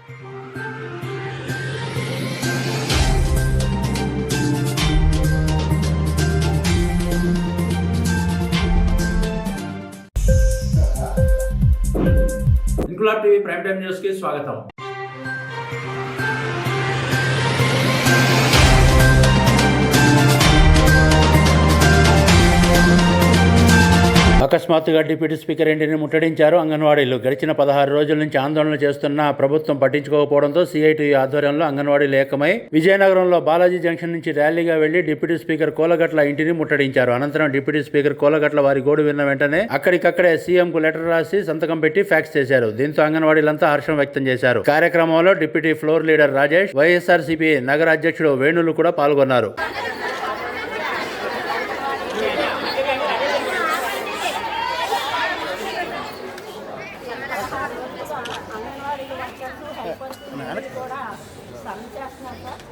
Inquilab TV prime time news కి స్వాగతం. అకస్మాత్తుగా డిప్యూటీ స్పీకర్ ఇంటిని ముట్టడించారు అంగన్వాడీలు. గడిచిన 16 రోజుల నుంచి ఆందోళన చేస్తున్న ప్రభుత్వం పట్టించుకోకపోవడంతో సిఐటియు ఆధ్వర్యంలో అంగన్వాడీలు ఏకమై విజయనగరంలో బాలాజీ జంక్షన్ నుంచి ర్యాలీగా వెళ్లి డిప్యూటీ స్పీకర్ కోలగట్ల ఇంటిని ముట్టడించారు. అనంతరం డిప్యూటీ స్పీకర్ కోలగట్ల వారి గోడు విన్న వెంటనే అక్కడికక్కడే సీఎం కు లెటర్ రాసి సంతకం పెట్టి ఫ్యాక్స్ చేశారు. దీంతో అంగన్వాడీలంతా హర్షం వ్యక్తం చేశారు. కార్యక్రమంలో deputy floor leader Rajesh, YSRCP నగర అధ్యక్షుడు వేణులు కూడా పాల్గొన్నారు. కూడా సమ్మె చేస్తున్నారు సార్.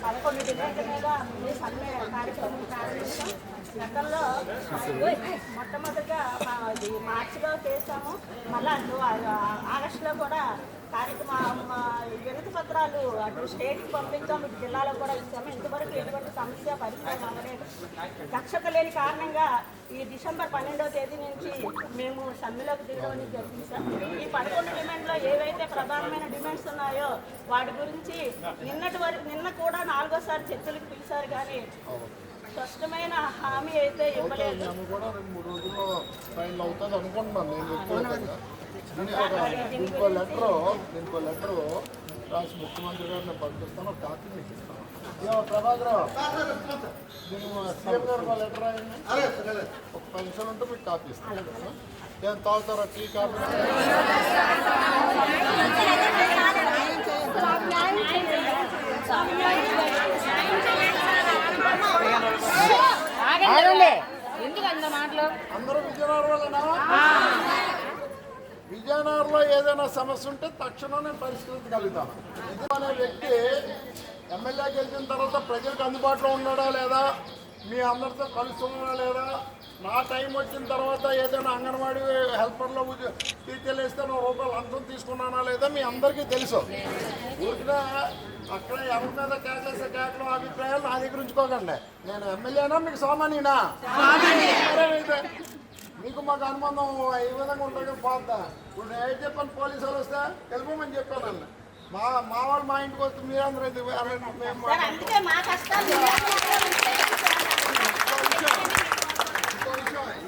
11 డిమాండ్ల మీద ఈ సమ్మె కార్యక్రమం ప్రారంభించాం. గతంలో మొట్టమొదటిగా మార్చిలో చేసాము. మళ్ళా ఆగస్టులో కూడా కార్యక్రమం వినతి పత్రాలు అటు స్టేట్కి పంపించాం, ఇటు జిల్లాలో కూడా ఇచ్చాము. ఇంతవరకు ఎటువంటి సమస్య పరిష్కారం అవ్వలేదు. దక్షత లేని కారణంగా ఈ డిసెంబర్ 12వ తేదీ నుంచి మేము సమ్మెలోకి దిగడం జరిగింది సార్. ఈ 11 డిమాండ్లో ఏవైతే ప్రధానమైన డిమాండ్స్ ఉన్నాయో వాటి గురించి నిన్న కూడా 4వసారి చర్చలకు పిలిచారు, కానీ స్పష్టమైన హామీ అయితే ఇవ్వలేదు. దీనికో లెటరు రాసి ముఖ్యమంత్రి గారిని పంపిస్తాను, ఒక కాపీ మీకు ఇస్తాను. ప్రభాకర్ సీఎం గారు లెటర్ రాయండి, ఒక పెన్షన్ ఉంటే మీకు కాపీ ఇస్తాను. ఏం తాగుతారా టీ కాపీ? అందరూ విజయనగరంలో ఏదైనా సమస్య ఉంటే తక్షణమే పరిష్కరించగలుగుతాను. ఇది అనే వ్యక్తి ఎమ్మెల్యే గెలిచిన తర్వాత ప్రజలకు అందుబాటులో ఉన్నాడా లేదా, మీ అందరితో కలుస్తున్నాడా లేదా, నా టైం వచ్చిన తర్వాత ఏదైనా అంగన్వాడీ హెల్పర్లో టీచర్లు వేస్తే రూపాయలు అంతం తీసుకున్నానా లేదా మీ అందరికీ తెలుసు. ఊరికినా అక్కడ ఎవరి మీద కేకలేసే కేకలు అభిప్రాయాలు నా దగ్గర ఉంచుకోకండి. నేను ఎమ్మెల్యేనా మీకు సామాన్యనా? మీకు మాకు అనుబంధం ఈ విధంగా ఉంటుంది పోద్దా. ఇప్పుడు నేను ఏం చెప్పాను, పోలీసు వాళ్ళు వస్తే వెళ్ళిపోమని చెప్పాను అన్న. మా వాళ్ళు మా ఇంటికి వస్తే మీరందరూ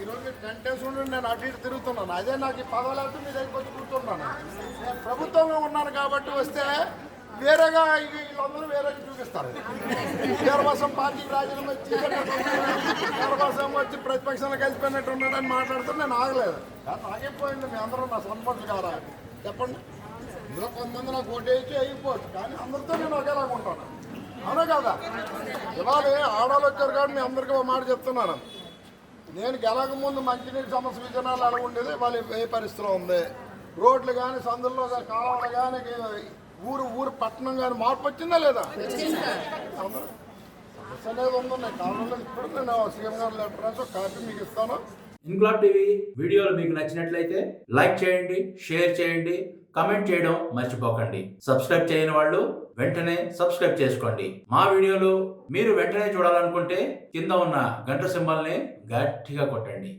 ఈరోజు మీరు 10 days ఉండి నేను అటు ఇటు తిరుగుతున్నాను. అదే నాకు ఈ పదవులు అయితే మీ దగ్గరికి వచ్చి కూర్చున్నాను. నేను ప్రభుత్వంలో ఉన్నాను కాబట్టి వస్తే వేరేగా వీళ్ళందరూ వేరేగా చూపిస్తారు. వీరవాసం పార్టీకి రాజీనామా వచ్చి వీరవాసం వచ్చి ప్రతిపక్షంలో కలిసిపోయినట్టు ఉన్నాడని మాట్లాడుతూ నేను ఆగలేదు. ఆగిపోయింది. మీ అందరూ నా సొంతపట్లు కారా చెప్పండి. ఇందులో కొంతమంది నాకు ఓటేసి అయిపోవచ్చు, కానీ అందరితో నేను ఒకేలాగా ఉంటాను. అవునా కదా? ఇవాళ ఆడవాళ్ళు వచ్చారు కాబట్టి మీ అందరికీ ఒక మాట చెప్తున్నాను. నేను గెలక ముందు మంచినీటి సమస్య విజయనగరంలో అలా ఉండేది, వాళ్ళు ఏ పరిస్థితిలో ఉంది. రోడ్లు కానీ సందుల్లో కాలువలు కానీ ఊరు పట్టణం కానీ మార్పు వచ్చిందా లేదా? సమస్య అనేది ఉందన్నాయి కాలంలో. ఇప్పుడు నేను సీఎం గారు లెటర్ రాసి ఒక కాపీ మీకు ఇస్తాను. ఇంక్లాబ్ టీవీ వీడియోలు మీకు నచ్చినట్లయితే లైక్ చేయండి, షేర్ చేయండి, కమెంట్ చేయడం మర్చిపోకండి. సబ్స్క్రైబ్ చేయని వాళ్ళు వెంటనే సబ్స్క్రైబ్ చేసుకోండి. మా వీడియోలు మీరు వెంటనే చూడాలనుకుంటే కింద ఉన్న గంట సింబల్ని గట్టిగా కొట్టండి.